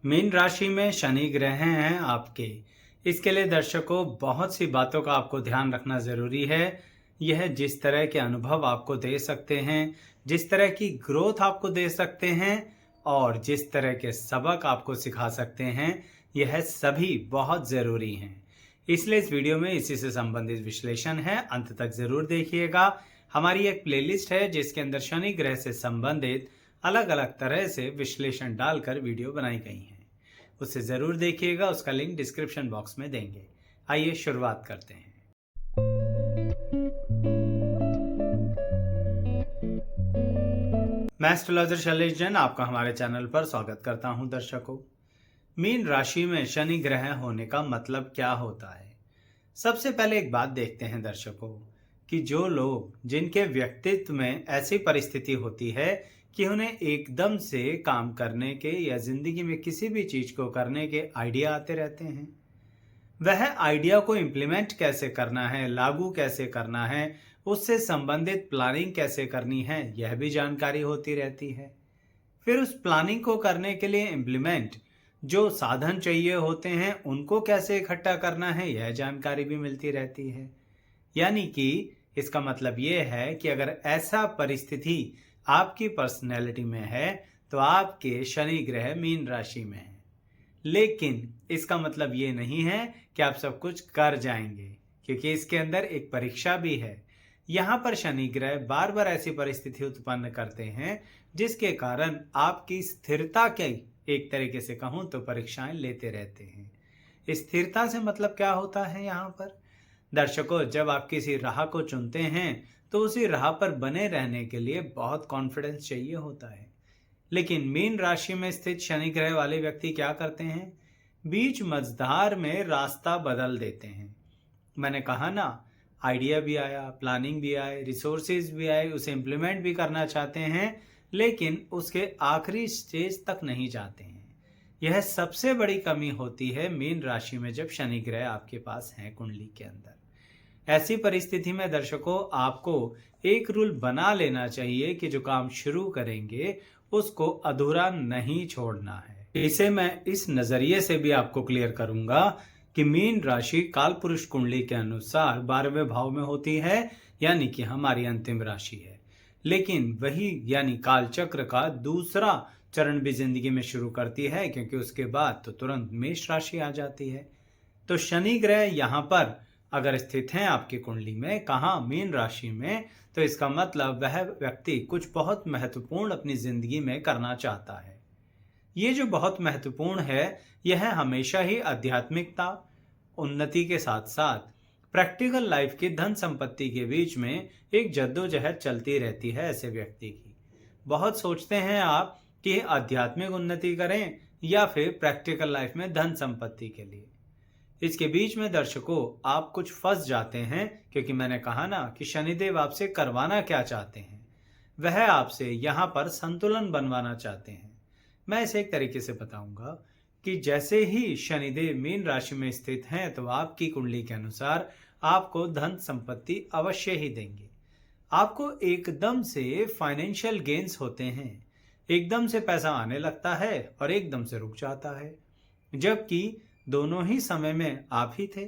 Mean राशि में शनि ग्रह हैं आपके। इसके लिए दर्शकों बहुत सी बातों का आपको ध्यान रखना ज़रूरी है। यह जिस तरह के अनुभव आपको दे सकते हैं, जिस तरह की ग्रोथ आपको दे सकते हैं और जिस तरह के सबक आपको सिखा सकते हैं, यह सभी बहुत ज़रूरी हैं। इसलिए इस वीडियो में इसी से संबंधित विश्लेषण है, अंत तक ज़रूर देखिएगा। हमारी एक प्लेलिस्ट है जिसके अंदर शनि ग्रह से संबंधित अलग अलग तरह से विश्लेषण डालकर वीडियो बनाई गई हैं। उसे ज़रूर देखिएगा, उसका लिंक डिस्क्रिप्शन बॉक्स में देंगे। आइए शुरुआत करते हैं। मैं एस्ट्रोलॉजर शैलेश जैन आपका हमारे चैनल पर स्वागत करता हूं। दर्शकों, मीन राशि में शनि ग्रह होने का मतलब क्या होता है? सबसे पहले एक बात देखते हैं दर्शकों, कि जो लोग जिनके व्यक्तित्व में ऐसी परिस्थिति होती है कि उन्हें एकदम से काम करने के या जिंदगी में किसी भी चीज को करने के आइडिया आते रहते हैं, वह आइडिया को इम्प्लीमेंट कैसे करना है, लागू कैसे करना है, उससे संबंधित प्लानिंग कैसे करनी है, यह भी जानकारी होती रहती है। फिर उस प्लानिंग को करने के लिए इम्प्लीमेंट जो साधन चाहिए होते हैं उनको कैसे इकट्ठा करना है, यह जानकारी भी मिलती रहती है। यानी कि इसका मतलब ये है कि अगर ऐसा परिस्थिति आपकी पर्सनैलिटी में है तो आपके शनि ग्रह मीन राशि में है। लेकिन इसका मतलब ये नहीं है कि आप सब कुछ कर जाएंगे, क्योंकि इसके अंदर एक परीक्षा भी है। यहाँ पर शनि ग्रह बार बार ऐसी परिस्थिति उत्पन्न करते हैं जिसके कारण आपकी स्थिरता के एक तरीके से कहूँ तो परीक्षाएं लेते रहते हैं। स्थिरता से मतलब क्या होता है? यहाँ पर दर्शकों, जब आप किसी राह को चुनते हैं तो उसी राह पर बने रहने के लिए बहुत कॉन्फिडेंस चाहिए होता है। लेकिन मीन राशि में स्थित शनि ग्रह वाले व्यक्ति क्या करते हैं? बीच मझधार में रास्ता बदल देते हैं। मैंने कहा ना, आइडिया भी आया, प्लानिंग भी आए, रिसोर्सेज भी आए, उसे इम्प्लीमेंट भी करना चाहते हैं, लेकिन उसके आखिरी स्टेज तक नहीं जाते हैं। यह सबसे बड़ी कमी होती है मीन राशि में जब शनि ग्रह आपके पास हैं कुंडली के अंदर। ऐसी परिस्थिति में दर्शकों, आपको एक रूल बना लेना चाहिए कि जो काम शुरू करेंगे उसको अधूरा नहीं छोड़ना है। इसे मैं इस नजरिए से भी आपको क्लियर करूंगा कि मीन राशि काल पुरुष कुंडली के अनुसार 12वें भाव में होती है, यानी कि हमारी अंतिम राशि है। लेकिन वही यानी काल चक्र का दूसरा चरण भी जिंदगी में शुरू करती है, क्योंकि उसके बाद तो तुरंत मेष राशि आ जाती है। तो शनि ग्रह यहाँ पर अगर स्थित हैं आपकी कुंडली में, कहाँ? मीन राशि में, तो इसका मतलब वह व्यक्ति कुछ बहुत महत्वपूर्ण अपनी जिंदगी में करना चाहता है। ये जो बहुत महत्वपूर्ण है, यह हमेशा ही आध्यात्मिकता, उन्नति के साथ साथ प्रैक्टिकल लाइफ की धन संपत्ति के बीच में एक जद्दोजहद चलती रहती है ऐसे व्यक्ति की। बहुत सोचते हैं आप कि आध्यात्मिक उन्नति करें या फिर प्रैक्टिकल लाइफ में धन संपत्ति के लिए। इसके बीच में दर्शकों आप कुछ फंस जाते हैं, क्योंकि मैंने कहा ना कि शनिदेव आपसे करवाना क्या चाहते हैं, वह आपसे यहाँ पर संतुलन बनवाना चाहते हैं। मैं इसे एक तरीके से बताऊंगा कि जैसे ही शनिदेव मीन राशि में स्थित हैं तो आपकी कुंडली के अनुसार आपको धन संपत्ति अवश्य ही देंगे। आपको एकदम से फाइनेंशियल गेन्स होते हैं, एकदम से पैसा आने लगता है और एकदम से रुक जाता है, जबकि दोनों ही समय में आप ही थे,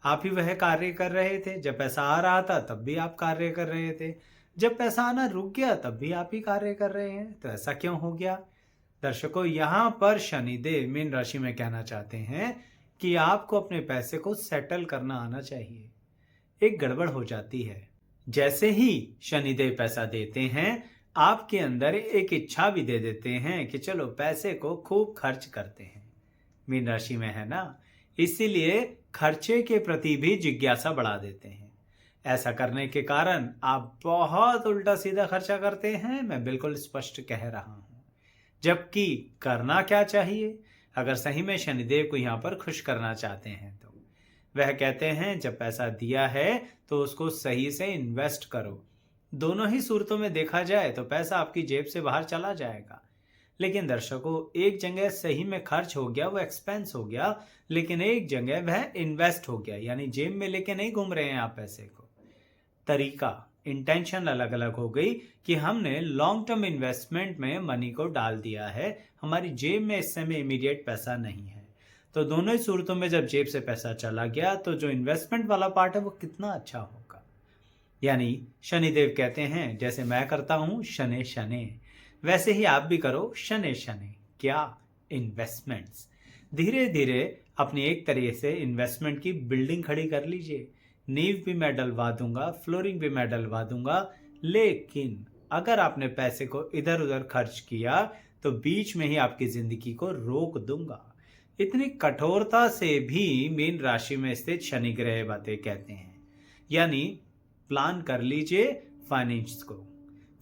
आप ही वह कार्य कर रहे थे। जब पैसा आ रहा था तब भी आप कार्य कर रहे थे, जब पैसा आना रुक गया तब भी आप ही कार्य कर रहे हैं। तो ऐसा क्यों हो गया? दर्शकों, यहाँ पर शनिदेव मीन राशि में कहना चाहते हैं कि आपको अपने पैसे को सेटल करना आना चाहिए। एक गड़बड़ हो जाती है, जैसे ही शनिदेव पैसा देते हैं आपके अंदर एक इच्छा भी दे देते हैं कि चलो पैसे को खूब खर्च करते हैं। मीन राशि में है ना, इसीलिए खर्चे के प्रति भी जिज्ञासा बढ़ा देते हैं। ऐसा करने के कारण आप बहुत उल्टा सीधा खर्चा करते हैं, मैं बिल्कुल स्पष्ट कह रहा हूं। जबकि करना क्या चाहिए? अगर सही में शनिदेव को यहाँ पर खुश करना चाहते हैं तो वह कहते हैं जब पैसा दिया है तो उसको सही से इन्वेस्ट करो। दोनों ही सूरतों में देखा जाए तो पैसा आपकी जेब से बाहर चला जाएगा। लेकिन दर्शकों, एक जगह सही में खर्च हो गया, वो एक्सपेंस हो गया, लेकिन एक जगह वह इन्वेस्ट हो गया, यानी जेब में लेके नहीं घूम रहे हैं आप पैसे को। तरीका इंटेंशन अलग अलग हो गई कि हमने लॉन्ग टर्म इन्वेस्टमेंट में मनी को डाल दिया है, हमारी जेब में इस समय इमीडिएट पैसा नहीं है। तो दोनों ही सूरतों में जब जेब से पैसा चला गया तो जो इन्वेस्टमेंट वाला पार्ट है वो कितना अच्छा होगा। यानी शनिदेव कहते हैं जैसे मैं करता हूं शने शने, वैसे ही आप भी करो शने शने। क्या? इन्वेस्टमेंट्स। धीरे धीरे अपनी एक तरीके से इन्वेस्टमेंट की बिल्डिंग खड़ी कर लीजिए। नींव भी मैं डलवा दूंगा, फ्लोरिंग भी मैं डलवा दूंगा, लेकिन अगर आपने पैसे को इधर उधर खर्च किया तो बीच में ही आपकी जिंदगी को रोक दूंगा। इतनी कठोरता से भी मीन राशि में स्थित शनि ग्रह बातें कहते हैं। यानी प्लान कर लीजिए फाइनेंस को।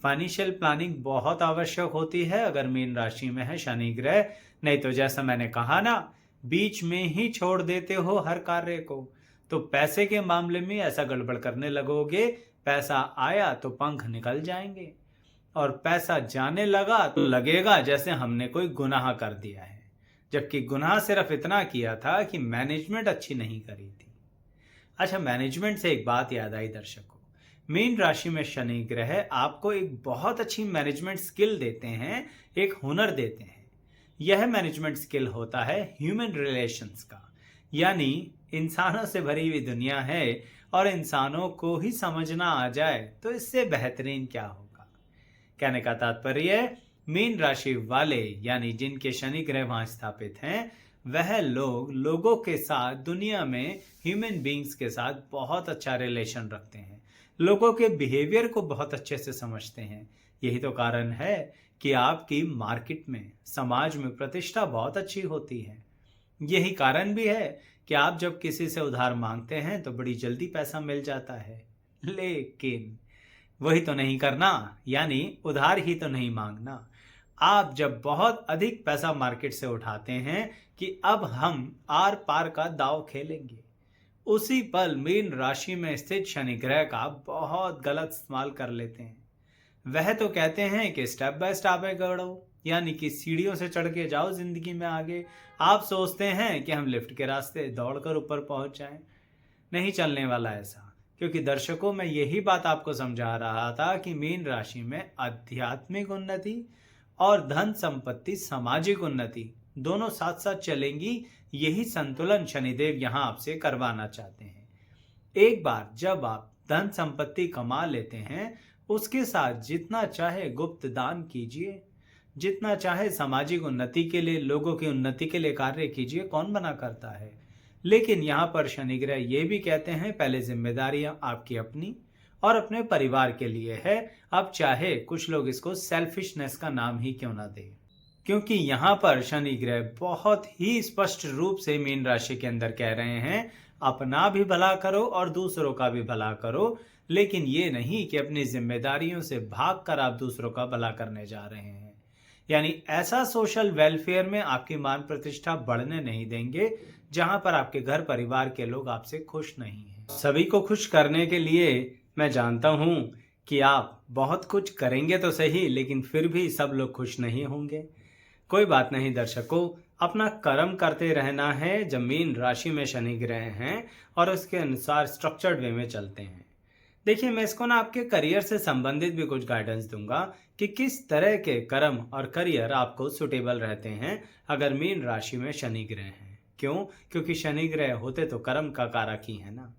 फाइनेंशियल प्लानिंग बहुत आवश्यक होती है अगर मीन राशि में है शनि ग्रह, नहीं तो जैसा मैंने कहा ना, बीच में ही छोड़ देते हो हर कार्य को, तो पैसे के मामले में ऐसा गड़बड़ करने लगोगे, पैसा आया तो पंख निकल जाएंगे और पैसा जाने लगा तो लगेगा जैसे हमने कोई गुनाह कर दिया है, जबकि गुनाह सिर्फ इतना किया था कि मैनेजमेंट अच्छी नहीं करी थी। अच्छा, मैनेजमेंट से एक बात याद आई दर्शकों, मीन राशि में शनि ग्रह आपको एक बहुत अच्छी मैनेजमेंट स्किल देते हैं, एक हुनर देते हैं। यह मैनेजमेंट स्किल होता है ह्यूमन रिलेशंस का। यानी इंसानों से भरी हुई दुनिया है और इंसानों को ही समझना आ जाए तो इससे बेहतरीन क्या होगा। कहने का तात्पर्य है मीन राशि वाले यानी जिनके शनि ग्रह वहां स्थापित हैं, वह लोगों के साथ, दुनिया में ह्यूमन बींग्स के साथ बहुत अच्छा रिलेशन रखते हैं, लोगों के बिहेवियर को बहुत अच्छे से समझते हैं। यही तो कारण है कि आपकी मार्केट में, समाज में प्रतिष्ठा बहुत अच्छी होती है। यही कारण भी है कि आप जब किसी से उधार मांगते हैं तो बड़ी जल्दी पैसा मिल जाता है, लेकिन वही तो नहीं करना, यानी उधार ही तो नहीं मांगना। आप जब बहुत अधिक पैसा मार्केट से उठाते हैं कि अब हम आर पार का दांव खेलेंगे, उसी पल मीन राशि में स्थित शनि ग्रह का बहुत गलत इस्तेमाल कर लेते हैं। वह तो कहते हैं कि स्टेप बाय स्टेप बढ़ो, यानी कि सीढ़ियों से चढ़ के जाओ जिंदगी में आगे। आप सोचते हैं कि हम लिफ्ट के रास्ते दौड़कर ऊपर पहुंच जाएं, नहीं चलने वाला ऐसा। क्योंकि दर्शकों, मैं यही बात आपको समझा रहा था कि मीन राशि में आध्यात्मिक उन्नति और धन संपत्ति, सामाजिक उन्नति दोनों साथ साथ चलेंगी। यही संतुलन शनिदेव यहां आपसे करवाना चाहते हैं। एक बार जब आप धन संपत्ति कमा लेते हैं, उसके साथ जितना चाहे गुप्त दान कीजिए, जितना चाहे सामाजिक उन्नति के लिए, लोगों की उन्नति के लिए कार्य कीजिए, कौन मना करता है। लेकिन यहाँ पर शनि ग्रह ये भी कहते हैं पहले जिम्मेदारियां आपकी अपनी और अपने परिवार के लिए है। अब चाहे कुछ लोग इसको सेल्फिशनेस का नाम ही क्यों ना दे, क्योंकि यहाँ पर शनि ग्रह बहुत ही स्पष्ट रूप से मीन राशि के अंदर कह रहे हैं अपना भी भला करो और दूसरों का भी भला करो, लेकिन ये नहीं कि अपनी जिम्मेदारियों से भागकर आप दूसरों का भला करने जा रहे हैं। यानी ऐसा सोशल वेलफेयर में आपकी मान प्रतिष्ठा बढ़ने नहीं देंगे जहां पर आपके घर परिवार के लोग आपसे खुश नहीं हैं। सभी को खुश करने के लिए मैं जानता हूं कि आप बहुत कुछ करेंगे तो सही, लेकिन फिर भी सब लोग खुश नहीं होंगे। कोई बात नहीं दर्शकों, अपना कर्म करते रहना है जब मीन राशि में शनि ग्रह हैं और उसके अनुसार स्ट्रक्चर्ड वे में चलते हैं। देखिए, मैं इसको ना आपके करियर से संबंधित भी कुछ गाइडेंस दूंगा कि किस तरह के कर्म और करियर आपको सुटेबल रहते हैं अगर मीन राशि में शनि ग्रह हैं। क्यों? क्योंकि शनि ग्रह होते तो कर्म का कारक ही है ना।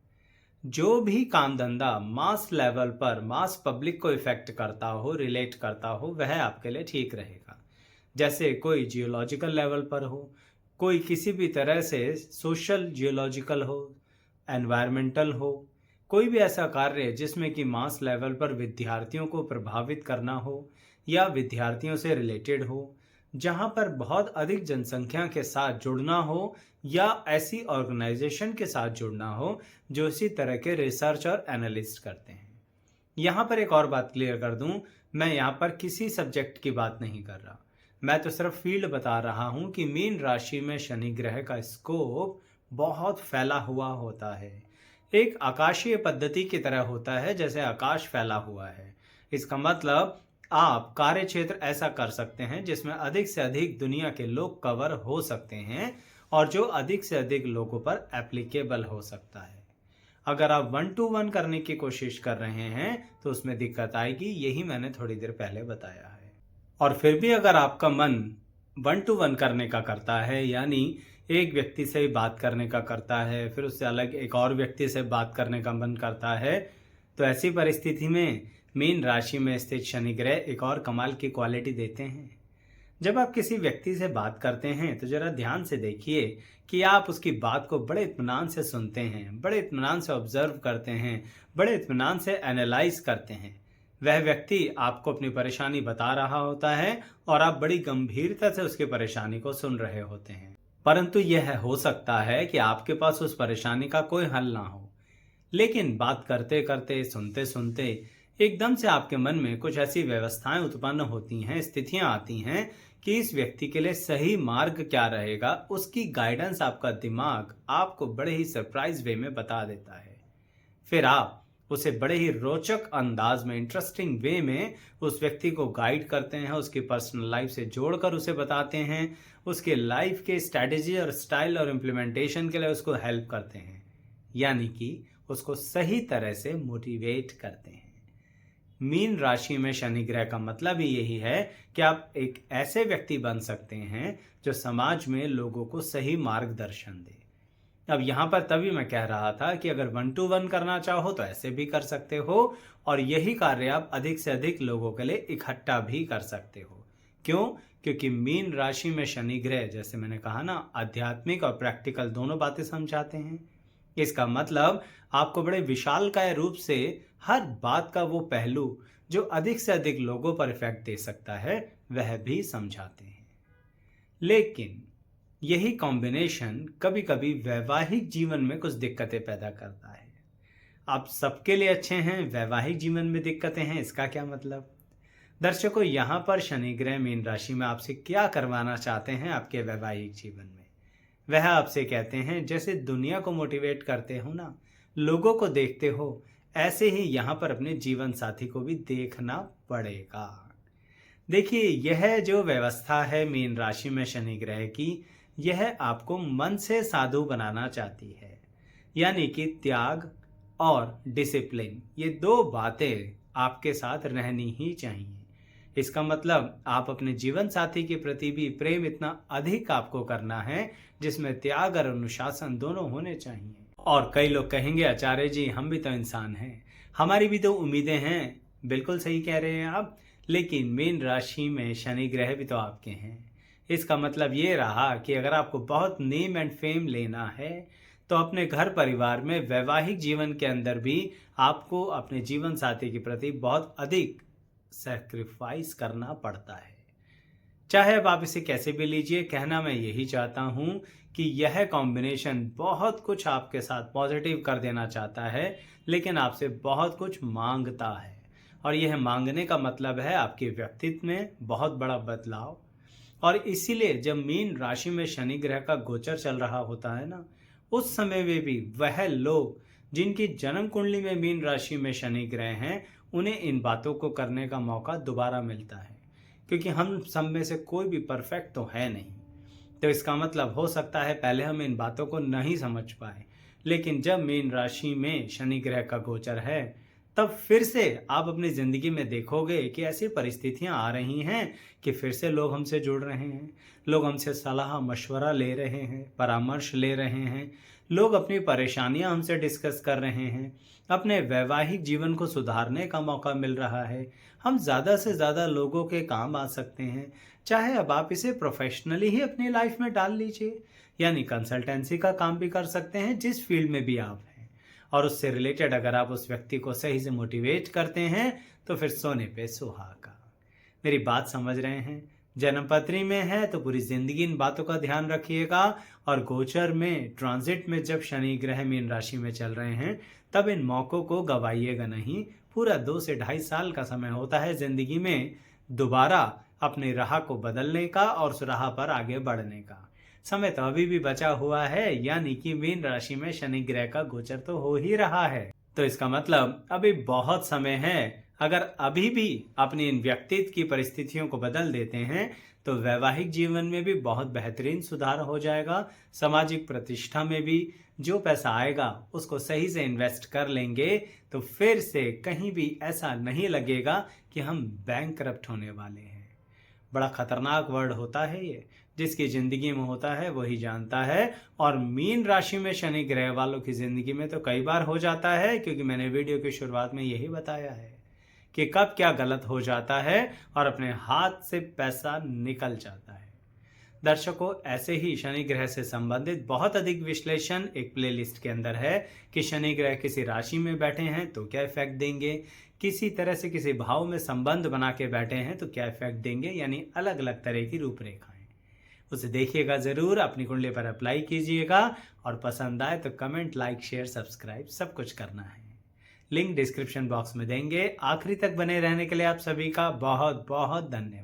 जो भी काम धंधा मास लेवल पर, मास पब्लिक को इफेक्ट करता हो, रिलेट करता हो, वह आपके लिए ठीक रहेगा। जैसे कोई जियोलॉजिकल लेवल पर हो, कोई किसी भी तरह से सोशल जियोलॉजिकल हो, एनवायरमेंटल हो, कोई भी ऐसा कार्य जिसमें कि मास लेवल पर विद्यार्थियों को प्रभावित करना हो या विद्यार्थियों से रिलेटेड हो, जहां पर बहुत अधिक जनसंख्या के साथ जुड़ना हो या ऐसी ऑर्गेनाइजेशन के साथ जुड़ना हो जो इसी तरह के रिसर्च और एनालिस्ट करते हैं। यहाँ पर एक और बात क्लियर कर दूं, मैं यहाँ पर किसी सब्जेक्ट की बात नहीं कर रहा, मैं तो सिर्फ फील्ड बता रहा हूँ कि मीन राशि में शनि ग्रह का स्कोप बहुत फैला हुआ होता है, एक आकाशीय पद्धति की तरह होता है, जैसे आकाश फैला हुआ है। इसका मतलब आप कार्य क्षेत्र ऐसा कर सकते हैं जिसमें अधिक से अधिक दुनिया के लोग कवर हो सकते हैं और जो अधिक से अधिक लोगों पर एप्लीकेबल हो सकता है। अगर आप 1-to-1 करने की कोशिश कर रहे हैं तो उसमें दिक्कत आएगी, यही मैंने थोड़ी देर पहले बताया है। और फिर भी अगर आपका मन 1-to-1 करने का करता है, यानी एक व्यक्ति से ही बात करने का करता है, फिर उससे अलग एक और व्यक्ति से बात करने का मन करता है, तो ऐसी परिस्थिति में मीन राशि में स्थित शनि ग्रह एक और कमाल की क्वालिटी देते हैं। जब आप किसी व्यक्ति से बात करते हैं तो जरा ध्यान से देखिए कि आप उसकी बात को बड़े इत्मीनान से सुनते हैं, बड़े इत्मीनान से ऑब्जर्व करते हैं, बड़े इत्मीनान से एनालाइज करते हैं। वह व्यक्ति आपको अपनी परेशानी बता रहा होता है और आप बड़ी गंभीरता से उसकी परेशानी को सुन रहे होते हैं, परंतु यह हो सकता है कि आपके पास उस परेशानी का कोई हल ना हो। लेकिन बात करते करते, सुनते सुनते एकदम से आपके मन में कुछ ऐसी व्यवस्थाएं उत्पन्न होती हैं, स्थितियां आती हैं कि इस व्यक्ति के लिए सही मार्ग क्या रहेगा, उसकी गाइडेंस आपका दिमाग आपको बड़े ही सरप्राइज वे में बता देता है। फिर आप उसे बड़े ही रोचक अंदाज में, इंटरेस्टिंग वे में उस व्यक्ति को गाइड करते हैं, उसकी पर्सनल लाइफ से जोड़कर उसे बताते हैं, उसके लाइफ के स्ट्रैटेजी और स्टाइल और इम्प्लीमेंटेशन के लिए उसको हेल्प करते हैं, यानी कि उसको सही तरह से मोटिवेट करते हैं। मीन राशि में शनि ग्रह का मतलब ही यही है कि आप एक ऐसे व्यक्ति बन सकते हैं जो समाज में लोगों को सही मार्गदर्शन दे। अब यहाँ पर तभी मैं कह रहा था कि अगर 1-to-1 करना चाहो तो ऐसे भी कर सकते हो, और यही कार्य आप अधिक से अधिक लोगों के लिए इकट्ठा भी कर सकते हो। क्यों? क्योंकि मीन राशि में शनि ग्रह, जैसे मैंने कहा ना, आध्यात्मिक और प्रैक्टिकल दोनों बातें समझाते हैं। इसका मतलब आपको बड़े विशालकाय रूप से हर बात का वो पहलू जो अधिक से अधिक लोगों पर इफेक्ट दे सकता है, वह भी समझाते हैं। लेकिन यही कॉम्बिनेशन कभी कभी वैवाहिक जीवन में कुछ दिक्कतें पैदा करता है। आप सबके लिए अच्छे हैं, वैवाहिक जीवन में दिक्कतें हैं, इसका क्या मतलब? दर्शकों, यहाँ पर शनि ग्रह मीन राशि में आपसे क्या करवाना चाहते हैं आपके वैवाहिक जीवन में? वह आपसे कहते हैं, जैसे दुनिया को मोटिवेट करते हो ना, लोगों को देखते हो, ऐसे ही यहाँ पर अपने जीवन साथी को भी देखना पड़ेगा। देखिए, यह जो व्यवस्था है मीन राशि में शनि ग्रह की, यह आपको मन से साधु बनाना चाहती है, यानी कि त्याग और डिसिप्लिन, ये दो बातें आपके साथ रहनी ही चाहिए। इसका मतलब आप अपने जीवन साथी के प्रति भी प्रेम इतना अधिक आपको करना है जिसमें त्याग और अनुशासन दोनों होने चाहिए। और कई लोग कहेंगे, आचार्य जी हम भी तो इंसान हैं, हमारी भी तो उम्मीदें हैं। बिल्कुल सही कह रहे हैं आप, लेकिन मीन राशि में शनि ग्रह भी तो आपके हैं। इसका मतलब ये रहा कि अगर आपको बहुत नेम एंड फेम लेना है तो अपने घर परिवार में, वैवाहिक जीवन के अंदर भी आपको अपने जीवन साथी के प्रति बहुत अधिक सैक्रिफाइस करना पड़ता है। चाहे अब आप इसे कैसे भी लीजिए, कहना मैं यही चाहता हूं कि यह कॉम्बिनेशन बहुत कुछ आपके साथ पॉजिटिव कर देना चाहता है, लेकिन आपसे बहुत कुछ मांगता है। और यह मांगने का मतलब है आपके व्यक्तित्व में बहुत बड़ा बदलाव। और इसीलिए जब मीन राशि में शनि ग्रह का गोचर चल रहा होता है ना, उस समय में भी वह लोग जिनकी जन्म कुंडली में मीन राशि में शनि ग्रह हैं, उन्हें इन बातों को करने का मौका दोबारा मिलता है, क्योंकि हम सब में से कोई भी परफेक्ट तो है नहीं। तो इसका मतलब हो सकता है पहले हम इन बातों को नहीं समझ पाए, लेकिन जब मीन राशि में शनि ग्रह का गोचर है, तब फिर से आप अपनी जिंदगी में देखोगे कि ऐसी परिस्थितियां आ रही हैं कि फिर से लोग हमसे जुड़ रहे हैं, लोग हमसे सलाह मशवरा ले रहे हैं, परामर्श ले रहे हैं, लोग अपनी परेशानियां हमसे डिस्कस कर रहे हैं, अपने वैवाहिक जीवन को सुधारने का मौका मिल रहा है। हम ज़्यादा से ज़्यादा लोगों के काम आ सकते हैं। चाहे अब आप इसे प्रोफेशनली ही अपनी लाइफ में डाल लीजिए, यानी कंसल्टेंसी का काम भी कर सकते हैं जिस फील्ड में भी आप हैं, और उससे रिलेटेड अगर आप उस व्यक्ति को सही से मोटिवेट करते हैं तो फिर सोने पे सुहागा। मेरी बात समझ रहे हैं? जन्मपत्री में है तो पूरी जिंदगी इन बातों का ध्यान रखिएगा, और गोचर में, ट्रांजिट में जब शनि ग्रह मीन राशि में चल रहे हैं, तब इन मौकों को गवाइएगा नहीं। पूरा 2 से 2.5 साल का समय होता है जिंदगी में दोबारा अपनी राह को बदलने का और उस राह पर आगे बढ़ने का। समय तो अभी भी बचा हुआ है, यानी कि मीन राशि में शनि ग्रह का गोचर तो हो ही रहा है, तो इसका मतलब अभी बहुत समय है। अगर अभी भी अपनी इन व्यक्तित्व की परिस्थितियों को बदल देते हैं तो वैवाहिक जीवन में भी बहुत बेहतरीन सुधार हो जाएगा। सामाजिक प्रतिष्ठा में भी जो पैसा आएगा उसको सही से इन्वेस्ट कर लेंगे तो फिर से कहीं भी ऐसा नहीं लगेगा कि हम बैंकरप्ट होने वाले हैं। बड़ा खतरनाक वर्ड होता है ये, जिसकी जिंदगी में होता है वही जानता है। और मीन राशि में शनि ग्रह वालों की जिंदगी में तो कई बार हो जाता है, क्योंकि मैंने वीडियो की शुरुआत में यही बताया है कि कब क्या गलत हो जाता है और अपने हाथ से पैसा निकल जाता है। दर्शकों, ऐसे ही शनि ग्रह से संबंधित बहुत अधिक विश्लेषण एक प्लेलिस्ट के अंदर है कि शनि ग्रह किसी राशि में बैठे हैं तो क्या इफेक्ट देंगे, किसी तरह से किसी भाव में संबंध बना के बैठे हैं तो क्या इफेक्ट देंगे, यानी अलग अलग तरह की रूपरेखाएं। उसे देखिएगा जरूर, अपनी कुंडली पर अप्लाई कीजिएगा और पसंद आए तो कमेंट, लाइक, शेयर, सब्सक्राइब सब कुछ करना है। लिंक डिस्क्रिप्शन बॉक्स में देंगे। आखिरी तक बने रहने के लिए आप सभी का बहुत बहुत धन्यवाद।